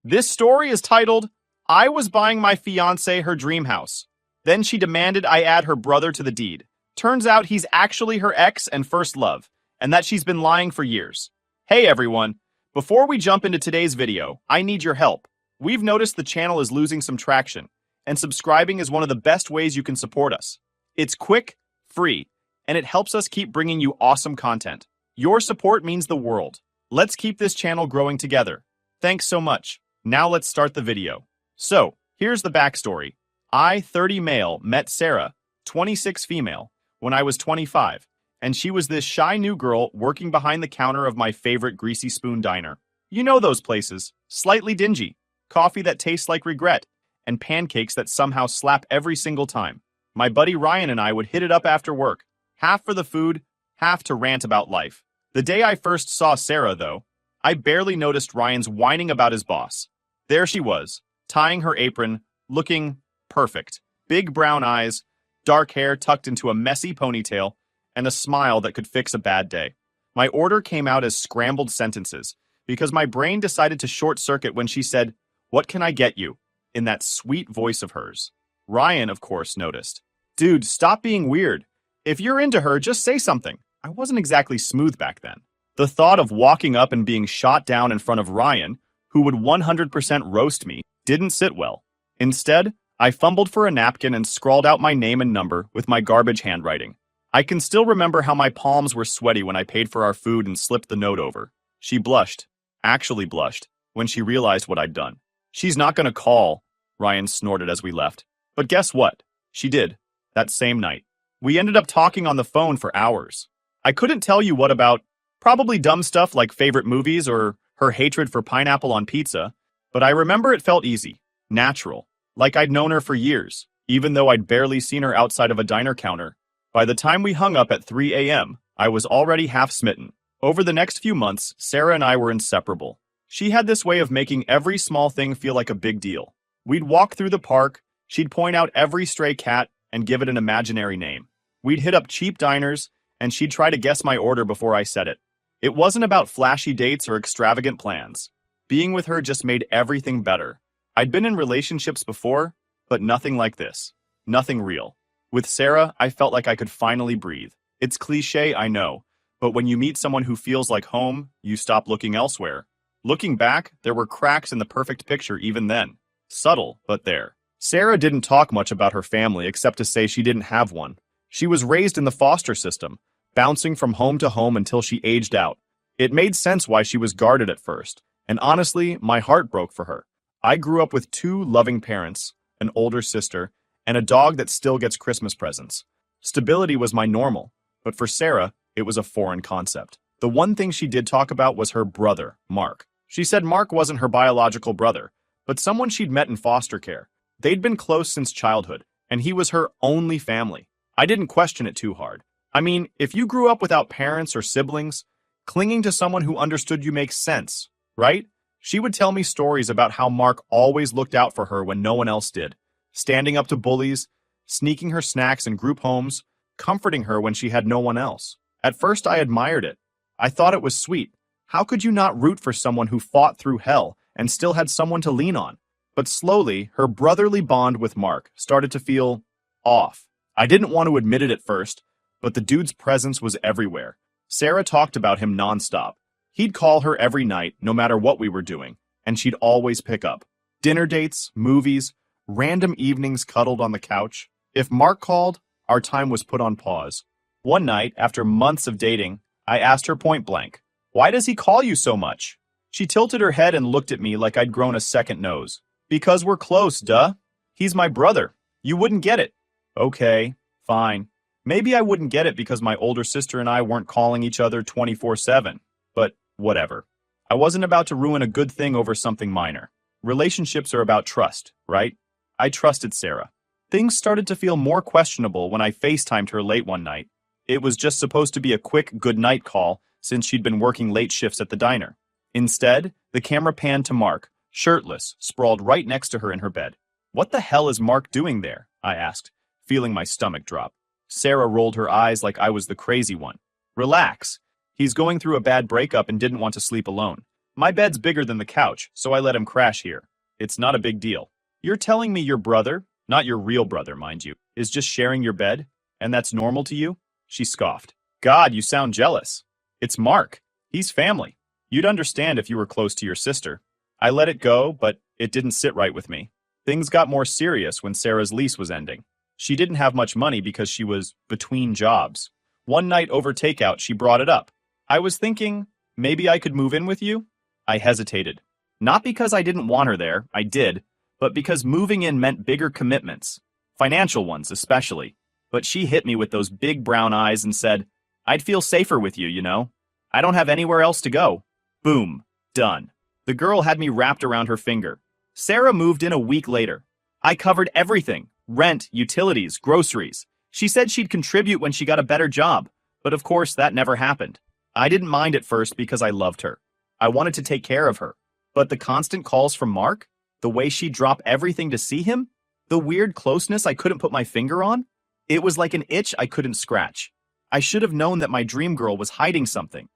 This story is titled, I Was Buying My Fiancée Her Dream House. Then she demanded I add her brother to the deed. Turns out he's actually her ex and first love, and that she's been lying for years. Hey everyone, before we jump into today's video, I need your help. We've noticed the channel is losing some traction, and subscribing is one of the best ways you can support us. It's quick, free, and it helps us keep bringing you awesome content. Your support means the world. Let's keep this channel growing together. Thanks so much. Now let's start the video. So, here's the backstory. I, 30 male, met Sarah, 26 female, when I was 25, and she was this shy new girl working behind the counter of my favorite Greasy Spoon diner. You know those places, slightly dingy, coffee that tastes like regret, and pancakes that somehow slap every single time. My buddy Ryan and I would hit it up after work, half for the food, half to rant about life. The day I first saw Sarah, though, I barely noticed Ryan's whining about his boss. There she was, tying her apron, looking perfect. Big brown eyes, dark hair tucked into a messy ponytail, and a smile that could fix a bad day. My order came out as scrambled sentences, because my brain decided to short-circuit when she said, "What can I get you?" in that sweet voice of hers. Ryan, of course, noticed. Dude, stop being weird. If you're into her, just say something. I wasn't exactly smooth back then. The thought of walking up and being shot down in front of Ryan, who would 100% roast me, didn't sit well. Instead, I fumbled for a napkin and scrawled out my name and number with my garbage handwriting. I can still remember how my palms were sweaty when I paid for our food and slipped the note over. She blushed, actually blushed, when she realized what I'd done. She's not gonna call, Ryan snorted as we left. But guess what? She did, that same night. We ended up talking on the phone for hours. I couldn't tell you what about, probably dumb stuff like favorite movies or her hatred for pineapple on pizza, but I remember it felt easy, natural, like I'd known her for years, even though I'd barely seen her outside of a diner counter. By the time we hung up at 3 a.m., I was already half smitten. Over the next few months, Sarah and I were inseparable. She had this way of making every small thing feel like a big deal. We'd walk through the park, she'd point out every stray cat and give it an imaginary name. We'd hit up cheap diners, and she'd try to guess my order before I said it. It wasn't about flashy dates or extravagant plans. Being with her just made everything better. I'd been in relationships before, but nothing like this. Nothing real. With Sarah, I felt like I could finally breathe. It's cliché, I know, but when you meet someone who feels like home, you stop looking elsewhere. Looking back, there were cracks in the perfect picture even then. Subtle, but there. Sarah didn't talk much about her family except to say she didn't have one. She was raised in the foster system, bouncing from home to home until she aged out. It made sense why she was guarded at first, and honestly, my heart broke for her. I grew up with 2 loving parents, an older sister, and a dog that still gets Christmas presents. Stability was my normal, but for Sarah, it was a foreign concept. The one thing she did talk about was her brother, Mark. She said Mark wasn't her biological brother, but someone she'd met in foster care. They'd been close since childhood, and he was her only family. I didn't question it too hard. I mean, if you grew up without parents or siblings, clinging to someone who understood you makes sense, right? She would tell me stories about how Mark always looked out for her when no one else did, standing up to bullies, sneaking her snacks in group homes, comforting her when she had no one else. At first, I admired it. I thought it was sweet. How could you not root for someone who fought through hell and still had someone to lean on? But slowly, her brotherly bond with Mark started to feel off. I didn't want to admit it at first, but the dude's presence was everywhere. Sarah talked about him nonstop. He'd call her every night, no matter what we were doing, and she'd always pick up. Dinner dates, movies, random evenings cuddled on the couch. If Mark called, our time was put on pause. One night, after months of dating, I asked her point blank, "Why does he call you so much?" She tilted her head and looked at me like I'd grown a second nose. "Because we're close, duh. He's my brother. You wouldn't get it." Okay, fine. Maybe I wouldn't get it because my older sister and I weren't calling each other 24/7, but whatever. I wasn't about to ruin a good thing over something minor. Relationships are about trust, right? I trusted Sarah. Things started to feel more questionable when I FaceTimed her late one night. It was just supposed to be a quick good night call since she'd been working late shifts at the diner. Instead, the camera panned to Mark, shirtless, sprawled right next to her in her bed. "What the hell is Mark doing there?" I asked, feeling my stomach drop. Sarah rolled her eyes like I was the crazy one. "Relax. He's going through a bad breakup and didn't want to sleep alone. My bed's bigger than the couch, so I let him crash here. It's not a big deal. You're telling me your brother, not your real brother, mind you, is just sharing your bed? And that's normal to you? She scoffed. God, you sound jealous. It's Mark. He's family. You'd understand if you were close to your sister. I let it go, but it didn't sit right with me. Things got more serious when Sarah's lease was ending. She didn't have much money because she was between jobs. One night over takeout, she brought it up. I was thinking, maybe I could move in with you? I hesitated. Not because I didn't want her there, I did, but because moving in meant bigger commitments. Financial ones, especially. But she hit me with those big brown eyes and said, I'd feel safer with you, you know? I don't have anywhere else to go. Boom. Done. The girl had me wrapped around her finger. Sarah moved in a week later. I covered everything. Rent, utilities, groceries. She said she'd contribute when she got a better job, but of course that never happened. I didn't mind at first because I loved her. I wanted to take care of her. But the constant calls from Mark? The way she'd drop everything to see him? The weird closeness I couldn't put my finger on? It was like an itch I couldn't scratch. I should have known that my dream girl was hiding something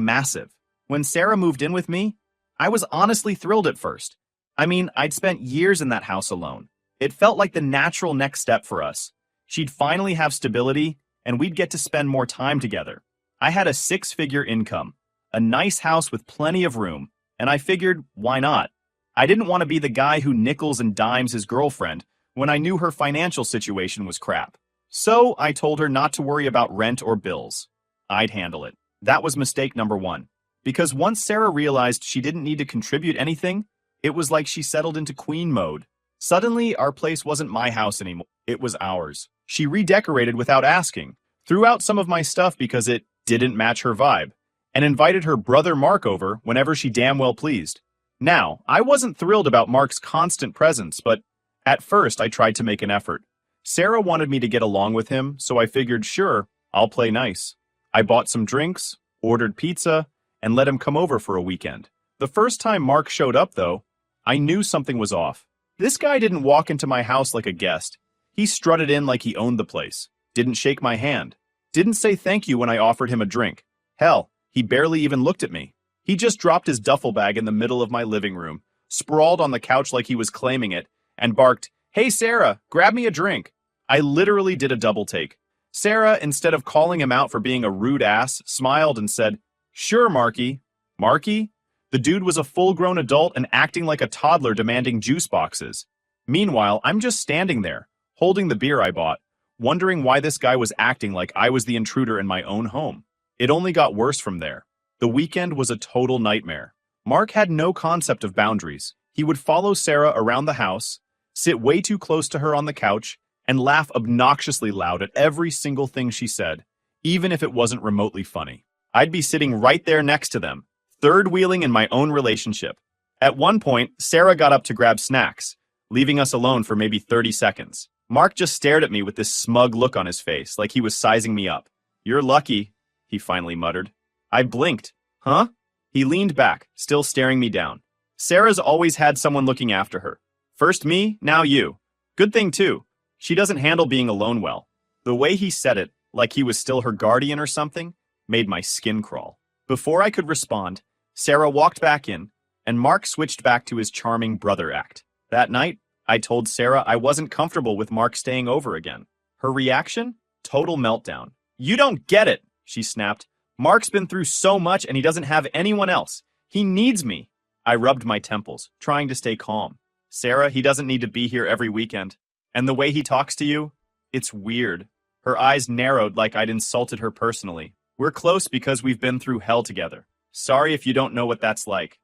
massive. When Sarah moved in with me, I was honestly thrilled at first. I mean, I'd spent years in that house alone. It felt like the natural next step for us. She'd finally have stability, and we'd get to spend more time together. I had a 6-figure income, a nice house with plenty of room, and I figured, why not? I didn't want to be the guy who nickels and dimes his girlfriend when I knew her financial situation was crap. So I told her not to worry about rent or bills. I'd handle it. That was mistake number 1. Because once Sarah realized she didn't need to contribute anything, it was like she settled into queen mode. Suddenly, our place wasn't my house anymore. It was ours. She redecorated without asking, threw out some of my stuff because it didn't match her vibe, and invited her brother Mark over whenever she damn well pleased. Now, I wasn't thrilled about Mark's constant presence, but at first I tried to make an effort. Sarah wanted me to get along with him, so I figured, sure, I'll play nice. I bought some drinks, ordered pizza, and let him come over for a weekend. The first time Mark showed up, though, I knew something was off. This guy didn't walk into my house like a guest. He strutted in like he owned the place, didn't shake my hand, didn't say thank you when I offered him a drink. Hell, he barely even looked at me. He just dropped his duffel bag in the middle of my living room, sprawled on the couch like he was claiming it, and barked, "Hey Sarah, grab me a drink." I literally did a double take. Sarah, instead of calling him out for being a rude ass, smiled and said, "Sure, Marky." Marky? The dude was a full-grown adult and acting like a toddler demanding juice boxes. Meanwhile, I'm just standing there, holding the beer I bought, wondering why this guy was acting like I was the intruder in my own home. It only got worse from there. The weekend was a total nightmare. Mark had no concept of boundaries. He would follow Sarah around the house, sit way too close to her on the couch, and laugh obnoxiously loud at every single thing she said, even if it wasn't remotely funny. I'd be sitting right there next to them, third-wheeling in my own relationship. At one point, Sarah got up to grab snacks, leaving us alone for maybe 30 seconds. Mark just stared at me with this smug look on his face, like he was sizing me up. "You're lucky," he finally muttered. I blinked. Huh? He leaned back, still staring me down. Sarah's always had someone looking after her. First me, now you. Good thing, too. She doesn't handle being alone well. The way he said it, like he was still her guardian or something, made my skin crawl. Before I could respond, Sarah walked back in, and Mark switched back to his charming brother act. That night, I told Sarah I wasn't comfortable with Mark staying over again. Her reaction? Total meltdown. "You don't get it," she snapped. "Mark's been through so much and he doesn't have anyone else. He needs me." I rubbed my temples, trying to stay calm. "Sarah, he doesn't need to be here every weekend. And the way he talks to you, it's weird." Her eyes narrowed like I'd insulted her personally. "We're close because we've been through hell together. Sorry if you don't know what that's like."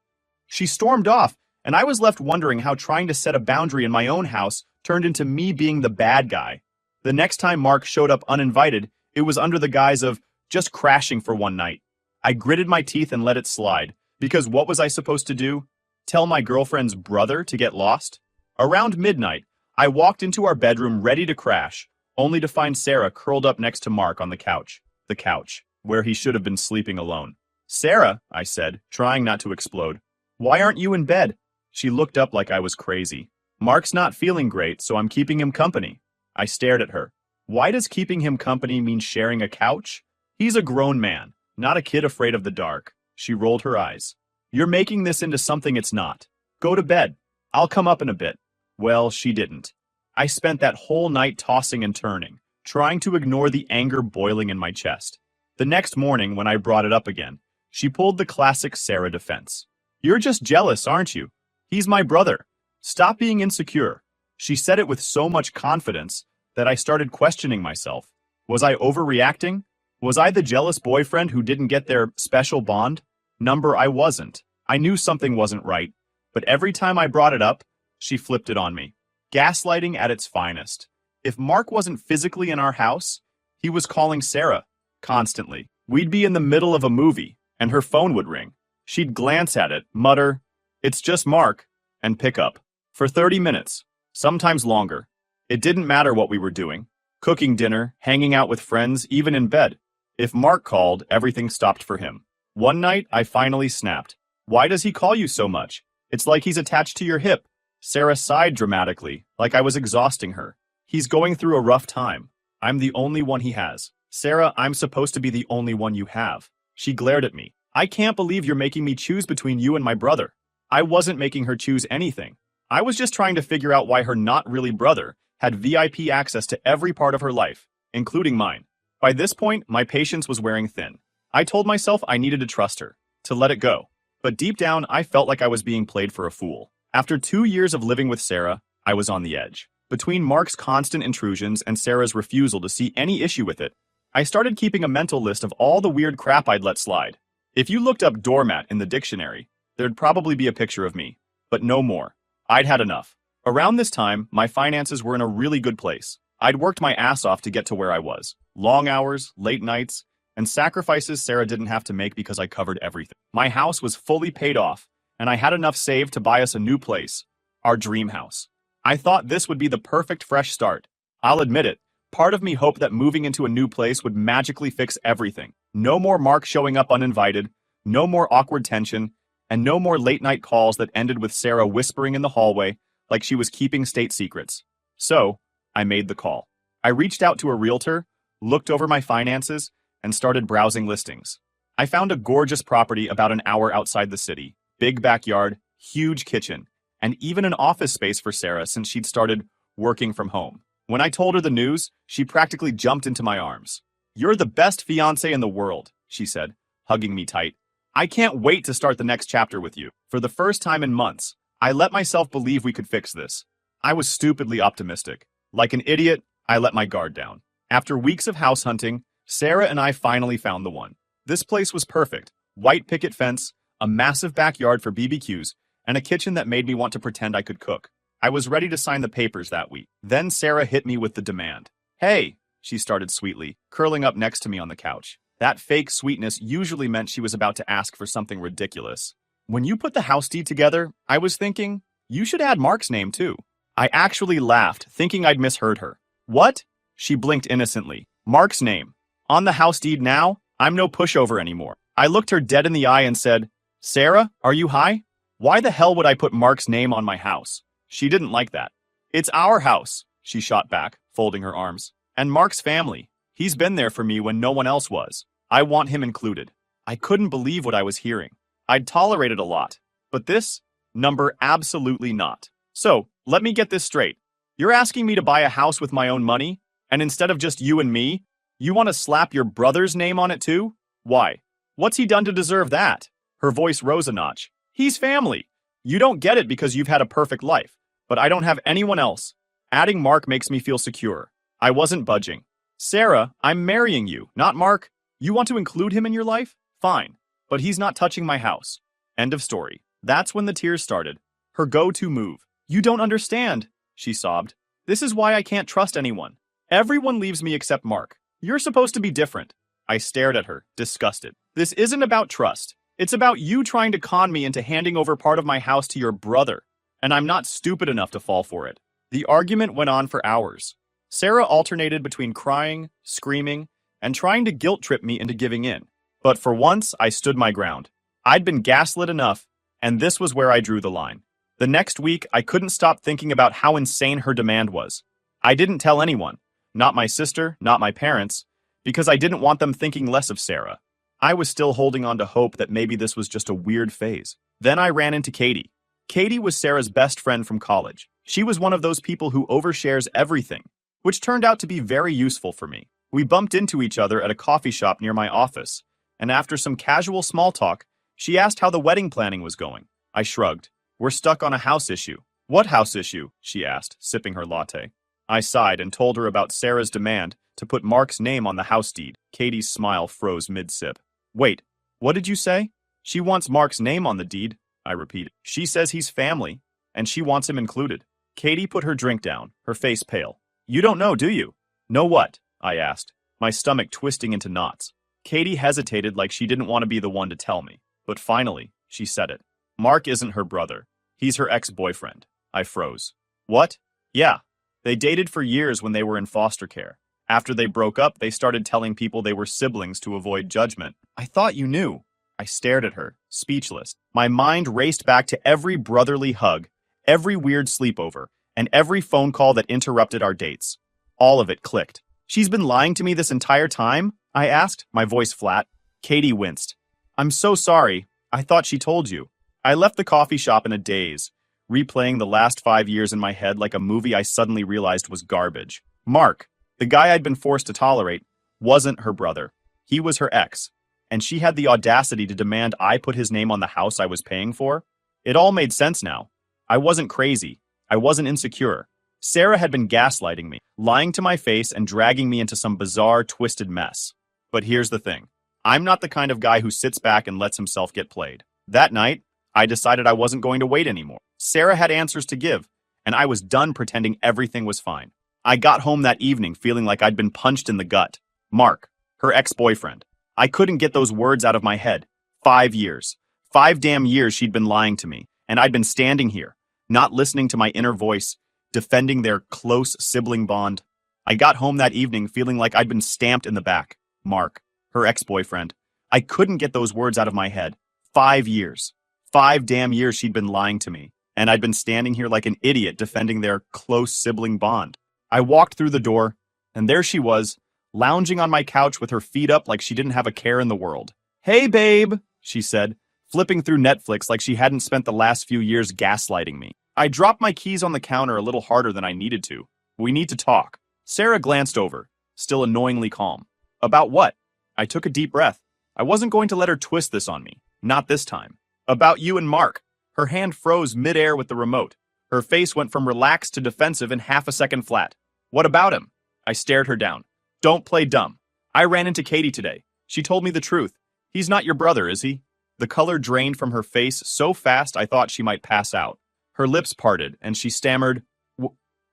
She stormed off, and I was left wondering how trying to set a boundary in my own house turned into me being the bad guy. The next time Mark showed up uninvited, it was under the guise of just crashing for one night. I gritted my teeth and let it slide, because what was I supposed to do? Tell my girlfriend's brother to get lost? Around midnight, I walked into our bedroom ready to crash, only to find Sarah curled up next to Mark on the couch, where he should have been sleeping alone. "Sarah," I said, trying not to explode, "why aren't you in bed?" She looked up like I was crazy. "Mark's not feeling great, so I'm keeping him company." I stared at her. Why does keeping him company mean sharing a couch? He's a grown man, not a kid afraid of the dark. She rolled her eyes. You're making this into something it's not. Go to bed. I'll come up in a bit. Well, she didn't. I spent that whole night tossing and turning, trying to ignore the anger boiling in my chest. The next morning, when I brought it up again, she pulled the classic Sarah defense. You're just jealous, aren't you? He's my brother. Stop being insecure. She said it with so much confidence that I started questioning myself. Was I overreacting? Was I the jealous boyfriend who didn't get their special bond? Number, I wasn't. I knew something wasn't right, but every time I brought it up, she flipped it on me. Gaslighting at its finest. If Mark wasn't physically in our house, he was calling Sarah constantly. We'd be in the middle of a movie, and her phone would ring. She'd glance at it, mutter, "It's just Mark," and pick up. For 30 minutes, sometimes longer. It didn't matter what we were doing. Cooking dinner, hanging out with friends, even in bed. If Mark called, everything stopped for him. One night, I finally snapped. Why does he call you so much? It's like he's attached to your hip. Sarah sighed dramatically, like I was exhausting her. He's going through a rough time. I'm the only one he has. Sarah, I'm supposed to be the only one you have. She glared at me. I can't believe you're making me choose between you and my brother. I wasn't making her choose anything. I was just trying to figure out why her not really brother had VIP access to every part of her life, including mine. By this point, my patience was wearing thin. I told myself I needed to trust her, to let it go. But deep down, I felt like I was being played for a fool. After 2 years of living with Sarah, I was on the edge. Between Mark's constant intrusions and Sarah's refusal to see any issue with it, I started keeping a mental list of all the weird crap I'd let slide. If you looked up doormat in the dictionary, there'd probably be a picture of me. But no more. I'd had enough. Around this time, my finances were in a really good place. I'd worked my ass off to get to where I was. Long hours, late nights, and sacrifices Sarah didn't have to make because I covered everything. My house was fully paid off, and I had enough saved to buy us a new place, our dream house. I thought this would be the perfect fresh start. I'll admit it, part of me hoped that moving into a new place would magically fix everything. No more Mark showing up uninvited, no more awkward tension, and no more late-night calls that ended with Sarah whispering in the hallway like she was keeping state secrets. So, I made the call. I reached out to a realtor, looked over my finances, and started browsing listings. I found a gorgeous property about an hour outside the city. Big backyard, huge kitchen, and even an office space for Sarah since she'd started working from home. When I told her the news, she practically jumped into my arms. "You're the best fiancé in the world," she said, hugging me tight. "I can't wait to start the next chapter with you." For the first time in months, I let myself believe we could fix this. I was stupidly optimistic. Like an idiot, I let my guard down. After weeks of house hunting, Sarah and I finally found the one. This place was perfect. White picket fence, a massive backyard for BBQs, and a kitchen that made me want to pretend I could cook. I was ready to sign the papers that week. Then Sarah hit me with the demand. "Hey," she started sweetly, curling up next to me on the couch. That fake sweetness usually meant she was about to ask for something ridiculous. "When you put the house deed together, I was thinking, you should add Mark's name too." I actually laughed, thinking I'd misheard her. "What?" She blinked innocently. "Mark's name. On the house deed now, I'm no pushover anymore." I looked her dead in the eye and said, "Sarah, are you high? Why the hell would I put Mark's name on my house?" She didn't like that. "It's our house," she shot back, folding her arms. "And Mark's family. He's been there for me when no one else was. I want him included." I couldn't believe what I was hearing. I'd tolerated a lot. But this? Number absolutely not. "So, let me get this straight. You're asking me to buy a house with my own money? And instead of just you and me, you want to slap your brother's name on it too? Why? What's he done to deserve that?" Her voice rose a notch. "He's family. You don't get it because you've had a perfect life. But I don't have anyone else. Adding Mark makes me feel secure." I wasn't budging. "Sarah, I'm marrying you, not Mark. You want to include him in your life? Fine. But he's not touching my house." End of story. That's when the tears started. Her go-to move. "You don't understand," she sobbed. "This is why I can't trust anyone. Everyone leaves me except Mark. You're supposed to be different." I stared at her, disgusted. "This isn't about trust. It's about you trying to con me into handing over part of my house to your brother. And I'm not stupid enough to fall for it." The argument went on for hours. Sarah alternated between crying, screaming, and trying to guilt trip me into giving in. But for once, I stood my ground. I'd been gaslit enough, and this was where I drew the line. The next week, I couldn't stop thinking about how insane her demand was. I didn't tell anyone, not my sister, not my parents, because I didn't want them thinking less of Sarah. I was still holding on to hope that maybe this was just a weird phase. Then I ran into Katie. Katie was Sarah's best friend from college. She was one of those people who overshares everything, which turned out to be very useful for me. We bumped into each other at a coffee shop near my office, and after some casual small talk, she asked how the wedding planning was going. I shrugged. We're stuck on a house issue. What house issue? She asked, sipping her latte. I sighed and told her about Sarah's demand to put Mark's name on the house deed. Katie's smile froze mid-sip. Wait, what did you say? She wants Mark's name on the deed, I repeated. She says he's family, and she wants him included. Katie put her drink down, her face pale. You don't know, do you? Know what? I asked, my stomach twisting into knots. Katie hesitated like she didn't want to be the one to tell me, but finally, she said it. Mark isn't her brother. He's her ex-boyfriend. I froze. What? Yeah. They dated for years when they were in foster care. After they broke up, they started telling people they were siblings to avoid judgment. I thought you knew. I stared at her, speechless. My mind raced back to every brotherly hug, every weird sleepover, and every phone call that interrupted our dates. All of it clicked. She's been lying to me this entire time? I asked, my voice flat. Katie winced. I'm so sorry. I thought she told you. I left the coffee shop in a daze, replaying the last 5 years in my head like a movie I suddenly realized was garbage. Mark, the guy I'd been forced to tolerate, wasn't her brother. He was her ex, and she had the audacity to demand I put his name on the house I was paying for? It all made sense now. I wasn't crazy. I wasn't insecure. Sarah had been gaslighting me, lying to my face and dragging me into some bizarre, twisted mess. But here's the thing. I'm not the kind of guy who sits back and lets himself get played. That night, I decided I wasn't going to wait anymore. Sarah had answers to give, and I was done pretending everything was fine. I got home that evening feeling like I'd been punched in the gut. Mark, her ex-boyfriend. I couldn't get those words out of my head. 5 years. 5 damn years she'd been lying to me, and I'd been standing here, not listening to my inner voice, defending their close sibling bond. I got home that evening feeling like I'd been stamped in the back. Mark, her ex-boyfriend. I couldn't get those words out of my head. 5 years. 5 damn years she'd been lying to me, and I'd been standing here like an idiot defending their close sibling bond. I walked through the door, and there she was, lounging on my couch with her feet up like she didn't have a care in the world. Hey, babe, she said, flipping through Netflix like she hadn't spent the last few years gaslighting me. I dropped my keys on the counter a little harder than I needed to. We need to talk. Sarah glanced over, still annoyingly calm. About what? I took a deep breath. I wasn't going to let her twist this on me. Not this time. About you and Mark. Her hand froze midair with the remote. Her face went from relaxed to defensive in half a second flat. What about him? I stared her down. Don't play dumb. I ran into Katie today. She told me the truth. He's not your brother, is he? The color drained from her face so fast I thought she might pass out. Her lips parted, and she stammered,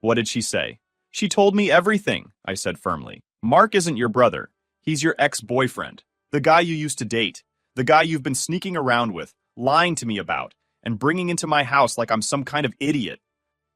What did she say? She told me everything, I said firmly. Mark isn't your brother. He's your ex-boyfriend. The guy you used to date. The guy you've been sneaking around with, lying to me about, and bringing into my house like I'm some kind of idiot.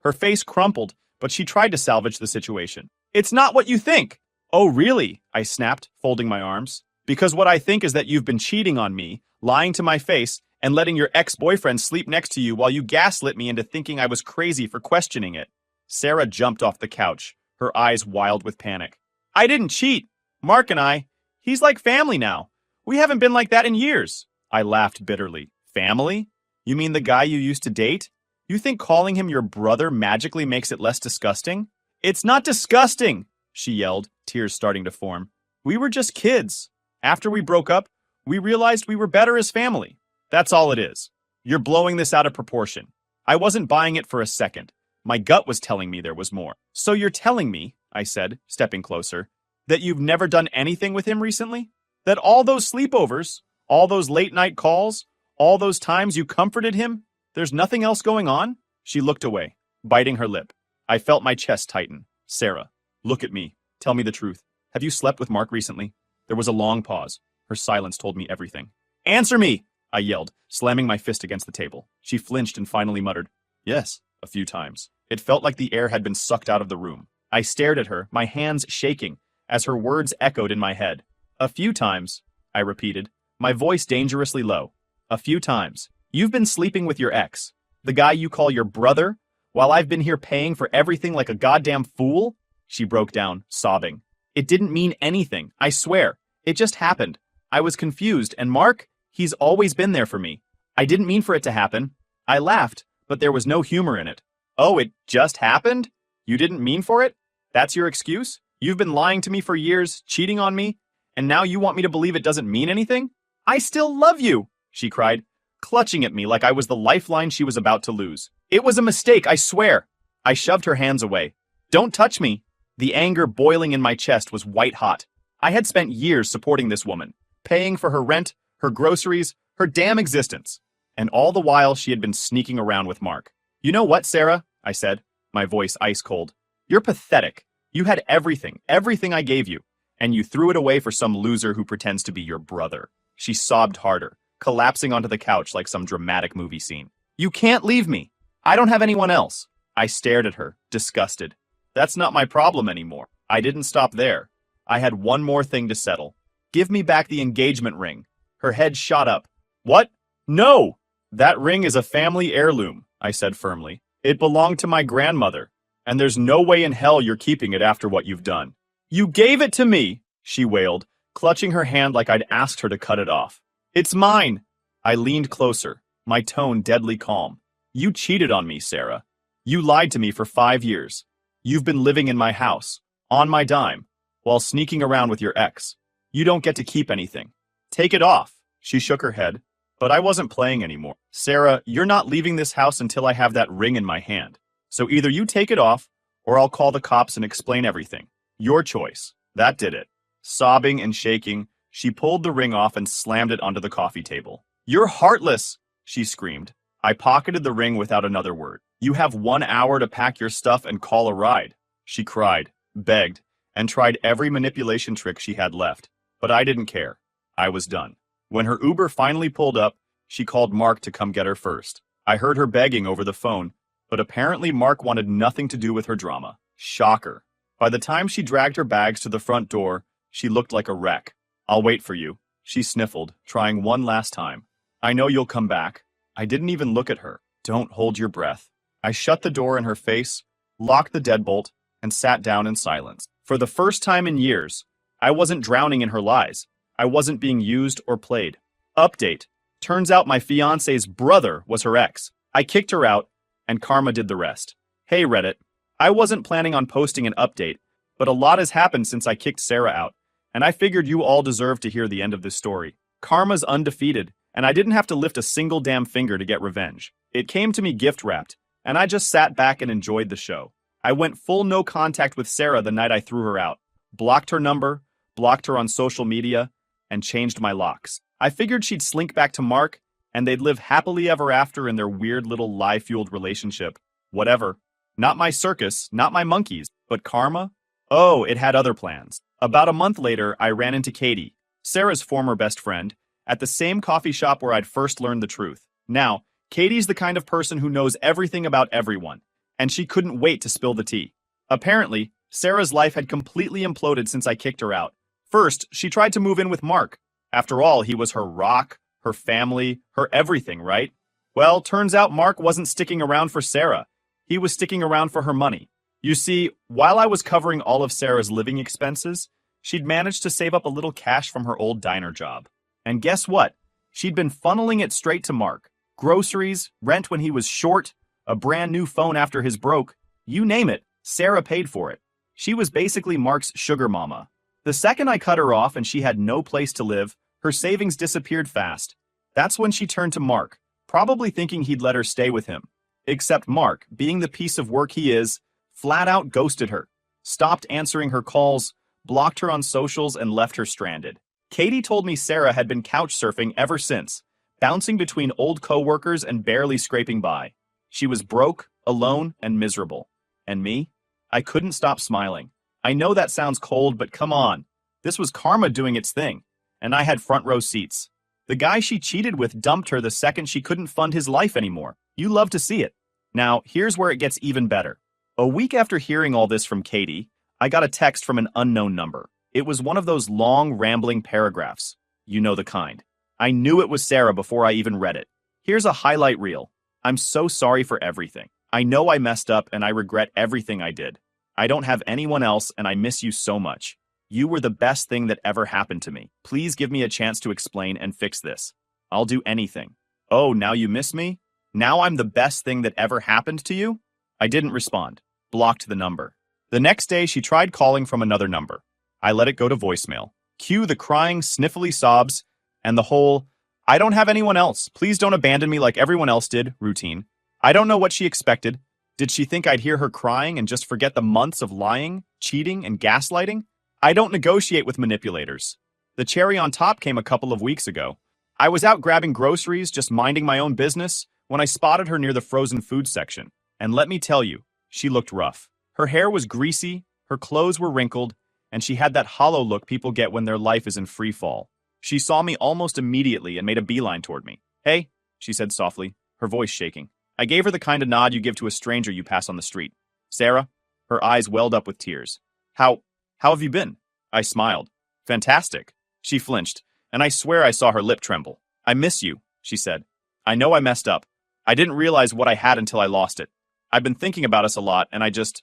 Her face crumpled, but she tried to salvage the situation. It's not what you think. Oh, really? I snapped, folding my arms. Because what I think is that you've been cheating on me, lying to my face, and letting your ex-boyfriend sleep next to you while you gaslit me into thinking I was crazy for questioning it. Sarah jumped off the couch, her eyes wild with panic. I didn't cheat. Mark and I, he's like family now. We haven't been like that in years. I laughed bitterly. Family? You mean the guy you used to date? You think calling him your brother magically makes it less disgusting? It's not disgusting, she yelled, tears starting to form. We were just kids. After we broke up, we realized we were better as family. That's all it is. You're blowing this out of proportion. I wasn't buying it for a second. My gut was telling me there was more. So you're telling me, I said, stepping closer, that you've never done anything with him recently? That all those sleepovers, all those late-night calls, all those times you comforted him, there's nothing else going on? She looked away, biting her lip. I felt my chest tighten. Sarah, look at me. Tell me the truth. Have you slept with Mark recently? There was a long pause. Her silence told me everything. Answer me! I yelled, slamming my fist against the table. She flinched and finally muttered, Yes, a few times. It felt like the air had been sucked out of the room. I stared at her, my hands shaking, as her words echoed in my head. A few times, I repeated, my voice dangerously low. A few times. You've been sleeping with your ex, the guy you call your brother, while I've been here paying for everything like a goddamn fool? She broke down, sobbing. It didn't mean anything, I swear. It just happened. I was confused, and Mark, he's always been there for me. I didn't mean for it to happen. I laughed, but there was no humor in it. Oh, it just happened? You didn't mean for it? That's your excuse? You've been lying to me for years, cheating on me, and now you want me to believe it doesn't mean anything? I still love you, she cried, clutching at me like I was the lifeline she was about to lose. It was a mistake, I swear. I shoved her hands away. Don't touch me. The anger boiling in my chest was white hot. I had spent years supporting this woman, paying for her rent, her groceries, her damn existence. And all the while she had been sneaking around with Mark. You know what, Sarah? I said, my voice ice cold. You're pathetic. You had everything I gave you, and you threw it away for some loser who pretends to be your brother. She sobbed harder, collapsing onto the couch like some dramatic movie scene. You can't leave me. I don't have anyone else. I stared at her, disgusted. That's not my problem anymore. I didn't stop there. I had one more thing to settle. Give me back the engagement ring. Her head shot up. What? No! That ring is a family heirloom, I said firmly. It belonged to my grandmother, and there's no way in hell you're keeping it after what you've done. You gave it to me, she wailed, clutching her hand like I'd asked her to cut it off. It's mine. I leaned closer, my tone deadly calm. You cheated on me, Sarah. You lied to me for 5 years. You've been living in my house, on my dime, while sneaking around with your ex. You don't get to keep anything. Take it off. She shook her head. But I wasn't playing anymore. Sarah, you're not leaving this house until I have that ring in my hand. So either you take it off, or I'll call the cops and explain everything. Your choice. That did it. Sobbing and shaking, she pulled the ring off and slammed it onto the coffee table. You're heartless, she screamed. I pocketed the ring without another word. You have 1 hour to pack your stuff and call a ride. She cried, begged, and tried every manipulation trick she had left. But I didn't care. I was done. When her Uber finally pulled up, she called Mark to come get her first. I heard her begging over the phone, but apparently Mark wanted nothing to do with her drama. Shocker. By the time she dragged her bags to the front door, she looked like a wreck. I'll wait for you, she sniffled, trying one last time. I know you'll come back. I didn't even look at her. Don't hold your breath. I shut the door in her face, locked the deadbolt, and sat down in silence. For the first time in years, I wasn't drowning in her lies. I wasn't being used or played. Update. Turns out my fiancé's brother was her ex. I kicked her out, and karma did the rest. Hey Reddit. I wasn't planning on posting an update, but a lot has happened since I kicked Sarah out, and I figured you all deserve to hear the end of this story. Karma's undefeated, and I didn't have to lift a single damn finger to get revenge. It came to me gift-wrapped, and I just sat back and enjoyed the show. I went full no contact with Sarah the night I threw her out, blocked her number, blocked her on social media, and changed my locks. I figured she'd slink back to Mark, and they'd live happily ever after in their weird little lie-fueled relationship. Whatever. Not my circus, not my monkeys, but karma? Oh, it had other plans. About a month later, I ran into Katie, Sarah's former best friend, at the same coffee shop where I'd first learned the truth. Now, Katie's the kind of person who knows everything about everyone, and she couldn't wait to spill the tea. Apparently, Sarah's life had completely imploded since I kicked her out. First, she tried to move in with Mark. After all, he was her rock, her family, her everything, right? Well, turns out Mark wasn't sticking around for Sarah. He was sticking around for her money. You see, while I was covering all of Sarah's living expenses, she'd managed to save up a little cash from her old diner job. And guess what? She'd been funneling it straight to Mark. Groceries, rent when he was short, a brand new phone after his broke. You name it, Sarah paid for it. She was basically Mark's sugar mama. The second I cut her off and she had no place to live, her savings disappeared fast. That's when she turned to Mark, probably thinking he'd let her stay with him. Except Mark, being the piece of work he is, flat out ghosted her, stopped answering her calls, blocked her on socials, and left her stranded. Katie told me Sarah had been couch surfing ever since, bouncing between old coworkers and barely scraping by. She was broke, alone, and miserable. And me? I couldn't stop smiling. I know that sounds cold, but come on. This was karma doing its thing, and I had front row seats. The guy she cheated with dumped her the second she couldn't fund his life anymore. You love to see it. Now, here's where it gets even better. A week after hearing all this from Katie, I got a text from an unknown number. It was one of those long, rambling paragraphs. You know the kind. I knew it was Sarah before I even read it. Here's a highlight reel. I'm so sorry for everything. I know I messed up and I regret everything I did. I don't have anyone else and I miss you so much. You were the best thing that ever happened to me. Please give me a chance to explain and fix this. I'll do anything. Oh, now you miss me? Now I'm the best thing that ever happened to you? I didn't respond. Blocked the number. The next day, she tried calling from another number. I let it go to voicemail. Cue the crying, sniffly sobs, and the whole, I don't have anyone else. Please don't abandon me like everyone else did, routine. I don't know what she expected. Did she think I'd hear her crying and just forget the months of lying, cheating, and gaslighting? I don't negotiate with manipulators. The cherry on top came a couple of weeks ago. I was out grabbing groceries, just minding my own business, when I spotted her near the frozen food section. And let me tell you, she looked rough. Her hair was greasy, her clothes were wrinkled, and she had that hollow look people get when their life is in free fall. She saw me almost immediately and made a beeline toward me. Hey, she said softly, her voice shaking. I gave her the kind of nod you give to a stranger you pass on the street. Sarah? Her eyes welled up with tears. How have you been? I smiled. Fantastic. She flinched, and I swear I saw her lip tremble. I miss you, she said. I know I messed up. I didn't realize what I had until I lost it. I've been thinking about us a lot, and I just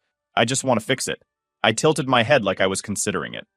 want to fix it. I tilted my head like I was considering it.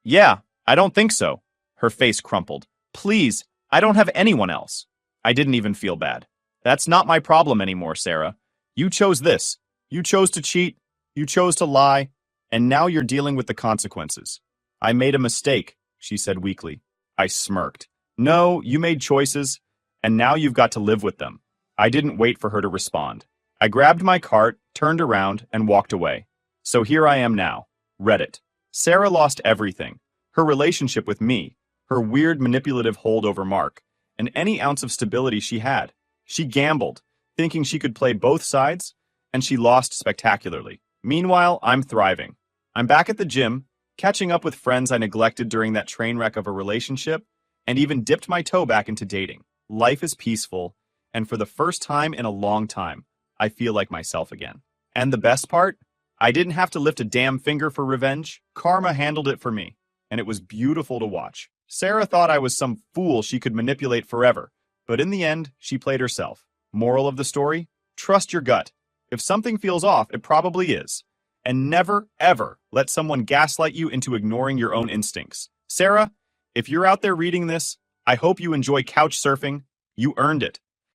Yeah, I don't think so. Her face crumpled. Please, I don't have anyone else. I didn't even feel bad. That's not my problem anymore, Sarah. You chose this. You chose to cheat. You chose to lie. And now you're dealing with the consequences. I made a mistake, she said weakly. I smirked. No, you made choices, and now you've got to live with them. I didn't wait for her to respond. I grabbed my cart, turned around, and walked away. So here I am now. Reddit. Sarah lost everything. Her relationship with me, her weird manipulative hold over Mark, and any ounce of stability she had. She gambled, thinking she could play both sides, and she lost spectacularly. Meanwhile, I'm thriving. I'm back at the gym, catching up with friends I neglected during that train wreck of a relationship, and even dipped my toe back into dating. Life is peaceful, and for the first time in a long time, I feel like myself again. And the best part? I didn't have to lift a damn finger for revenge. Karma handled it for me, and it was beautiful to watch. Sarah thought I was some fool she could manipulate forever, but in the end, she played herself. Moral of the story? Trust your gut. If something feels off, it probably is. And never, ever let someone gaslight you into ignoring your own instincts. Sarah, if you're out there reading this, I hope you enjoy couch surfing. You earned it.